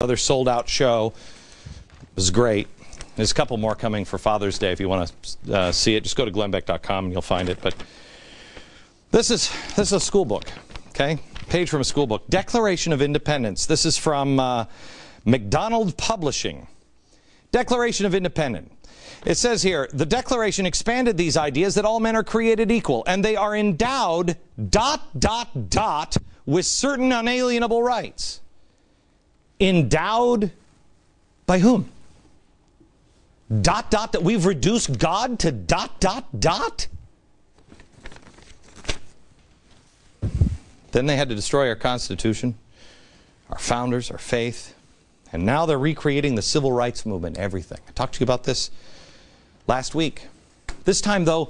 Another sold-out show. It was great. There's a couple more coming for Father's Day. If you want to see it, just go to glennbeck.com and you'll find it. But this is a school book, okay? Page from a school book. Declaration of Independence. This is from McDonald Publishing. Declaration of Independence. It says here, the Declaration expanded these ideas that all men are created equal, and they are endowed ... with certain unalienable rights. Endowed by whom? ... that we've reduced God to ... Then they had to destroy our Constitution, our founders, our faith, and now they're recreating the civil rights movement, everything. I talked to you about this last week. This time, though,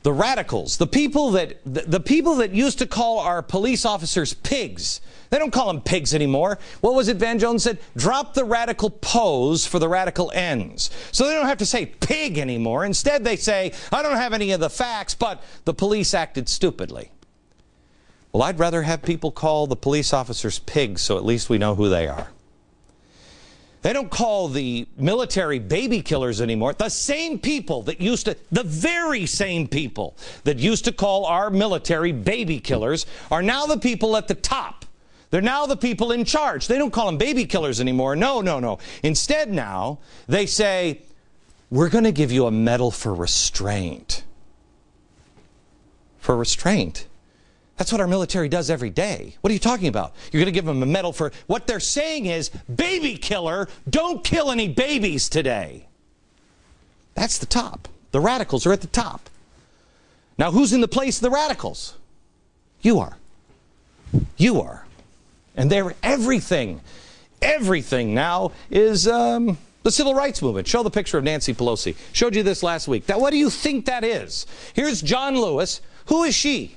the radicals, the people that used to call our police officers pigs, they don't call them pigs anymore. What was it Van Jones said? Drop the radical pose for the radical ends. So they don't have to say pig anymore. Instead, they say, I don't have any of the facts, but the police acted stupidly. Well, I'd rather have people call the police officers pigs, so at least we know who they are. They don't call the military baby killers anymore. The same people that used to, the very same people that used to call our military baby killers are now the people at the top. They're now the people in charge. They don't call them baby killers anymore. No, no, no. Instead now, they say, we're going to give you a medal for restraint. For restraint? That's what our military does every day. What are you talking about? You're going to give them a medal for... What they're saying is, baby killer, don't kill any babies today. That's the top. The radicals are at the top. Now, who's in the place of the radicals? You are. You are. And they're everything now is the civil rights movement. Show the picture of Nancy Pelosi. Showed you this last week. Now, what do you think that is? Here's John Lewis. Who is she?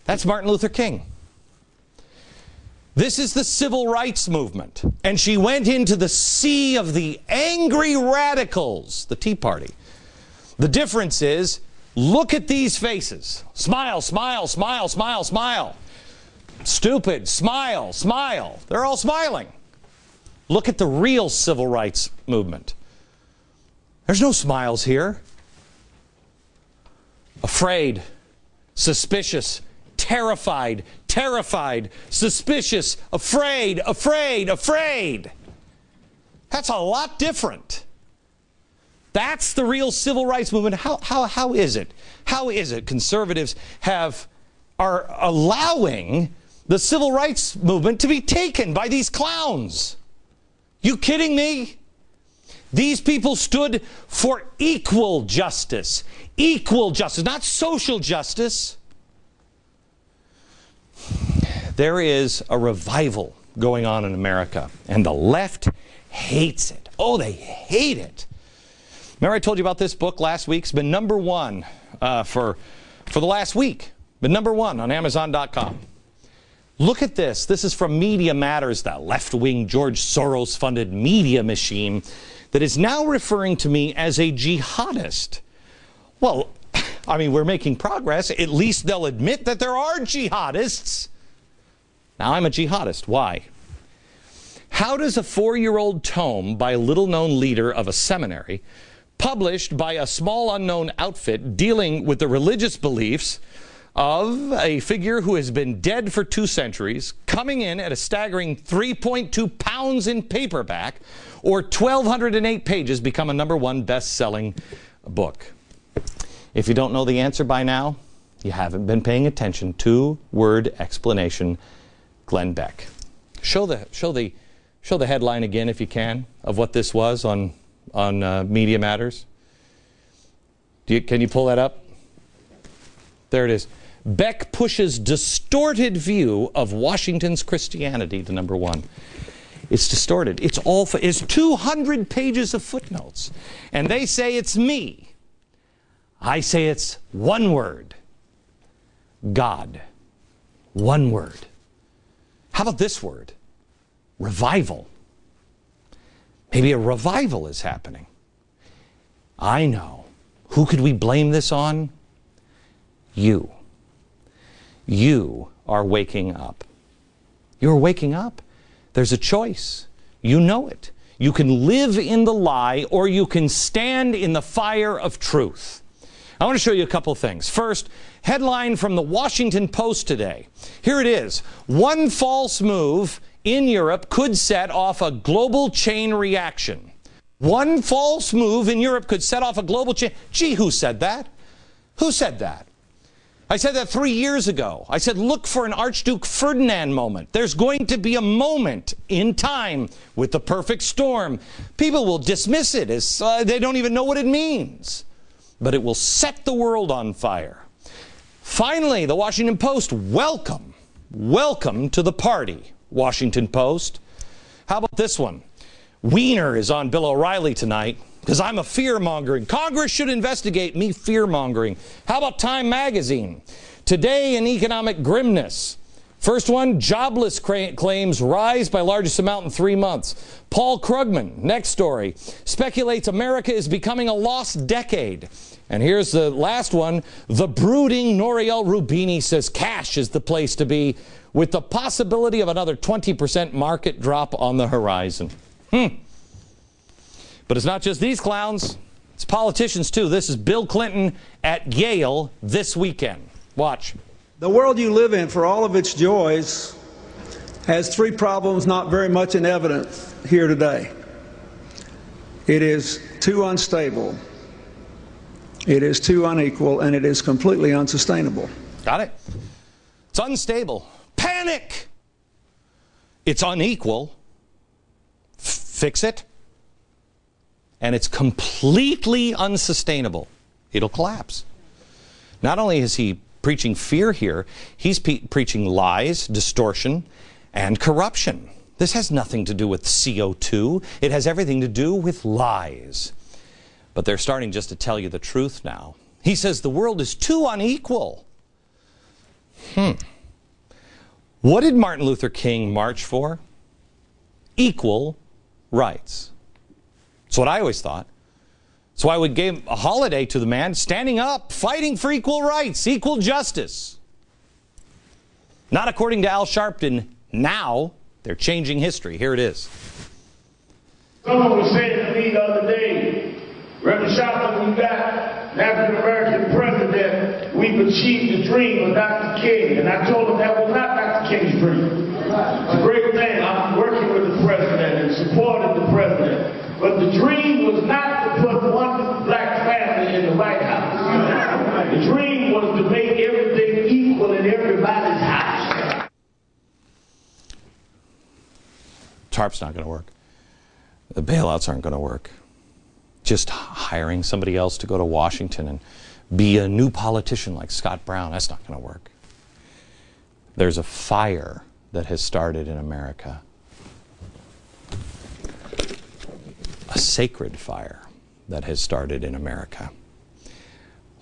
That's Martin Luther King. This is the civil rights movement. And she went into the sea of the angry radicals, the Tea Party. The difference is, look at these faces. Smile, smile, smile, smile, smile. Stupid, smile, smile. They're all smiling. Look at the real civil rights movement. There's no smiles here. Afraid, suspicious, terrified, terrified, suspicious, afraid, afraid, afraid. That's a lot different. That's the real civil rights movement. How is it? How is it conservatives are allowing the civil rights movement to be taken by these clowns? You kidding me? These people stood for equal justice. Equal justice, not social justice. There is a revival going on in America, and the left hates it. Oh, they hate it. Remember I told you about this book last week? It's been #1 for the last week. Been #1 on Amazon.com. Look at this. This is from Media Matters, that left-wing George Soros-funded media machine that is now referring to me as a jihadist. Well, I mean, we're making progress. At least they'll admit that there are jihadists. Now, I'm a jihadist. Why? How does a 4-year-old tome by a little-known leader of a seminary, published by a small unknown outfit dealing with the religious beliefs of a figure who has been dead for 2 centuries, coming in at a staggering 3.2 pounds in paperback, or 1,208 pages, become a #1 best-selling book? If you don't know the answer by now, you haven't been paying attention. 2-word explanation, Glenn Beck. Show the headline again, if you can, of what this was on Media Matters. Can you pull that up? There it is. Beck pushes distorted view of Washington's Christianity to #1. It's distorted. It's 200 pages of footnotes. And they say it's me. I say it's one word. God. One word. How about this word? Revival. Maybe a revival is happening. I know. Who could we blame this on? You. You are waking up. You're waking up. There's a choice. You know it. You can live in the lie, or you can stand in the fire of truth. I want to show you a couple things. First, headline from the Washington Post today. Here it is. One false move in Europe could set off a global chain reaction. One false move in Europe could set off a global chain. Gee, who said that? Who said that? I said that 3 years ago. I said, look for an Archduke Ferdinand moment. There's going to be a moment in time with the perfect storm. People will dismiss it as they don't even know what it means. But it will set the world on fire. Finally, the Washington Post, welcome to the party, Washington Post. How about this one? Wiener is on Bill O'Reilly tonight because I'm a fear-mongering. Congress should investigate me fear-mongering. How about Time Magazine? Today in economic grimness. First one, jobless claims rise by largest amount in 3 months. Paul Krugman, next story, speculates America is becoming a lost decade. And here's the last one. The brooding Nouriel Roubini says cash is the place to be, with the possibility of another 20% market drop on the horizon. But it's not just these clowns. It's politicians, too. This is Bill Clinton at Yale this weekend. Watch. The world you live in, for all of its joys, has three problems not very much in evidence here today. It is too unstable, it is too unequal, and it is completely unsustainable. Got it? It's unstable. Panic! It's unequal. Fix it. And it's completely unsustainable. It'll collapse. Not only is he preaching fear here, he's preaching lies, distortion, and corruption. This has nothing to do with CO2. It has everything to do with lies. But they're starting just to tell you the truth now. He says the world is too unequal. What did Martin Luther King march for? Equal rights. That's what I always thought. So I would give a holiday to the man standing up, fighting for equal rights, equal justice. Not according to Al Sharpton. Now they're changing history. Here it is. Someone was saying to me the other day, Reverend Sharpton, we got an African-American president. We've achieved the dream of Dr. King. And I told him that was not Dr. King's dream. It's a great thing. I'm working with the president and supporting the president. But the dream was not to put one black family in the White House. The dream was to make everything equal in everybody's house. TARP's not going to work. The bailouts aren't going to work. Just hiring somebody else to go to Washington and be a new politician like Scott Brown, that's not going to work. There's a fire that has started in America. A sacred fire that has started in America.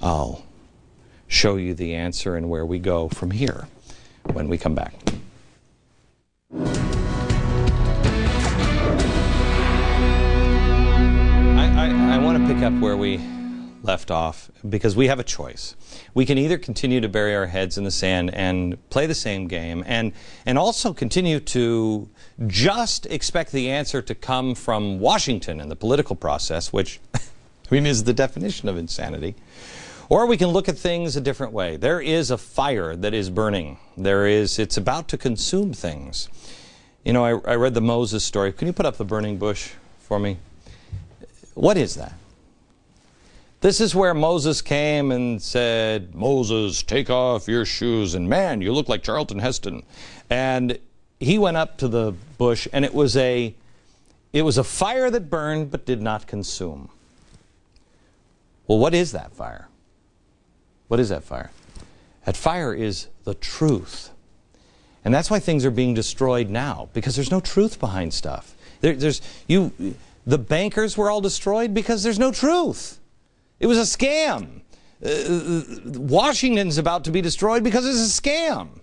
I'll show you the answer and where we go from here when we come back. I want to pick up where we left off because we have a choice. We can either continue to bury our heads in the sand and play the same game and also continue to just expect the answer to come from Washington and the political process, which I mean is the definition of insanity. Or we can look at things a different way. There is a fire that is burning. It's about to consume things. You know, I read the Moses story. Can you put up the burning bush for me? What is that? This is where Moses came and said, Moses, take off your shoes, and man, you look like Charlton Heston. And he went up to the bush, and it was a fire that burned but did not consume. Well, what is that fire? What is that fire? That fire is the truth. And that's why things are being destroyed now, because there's no truth behind stuff. The bankers were all destroyed because there's no truth. It was a scam. Washington's about to be destroyed because it's a scam.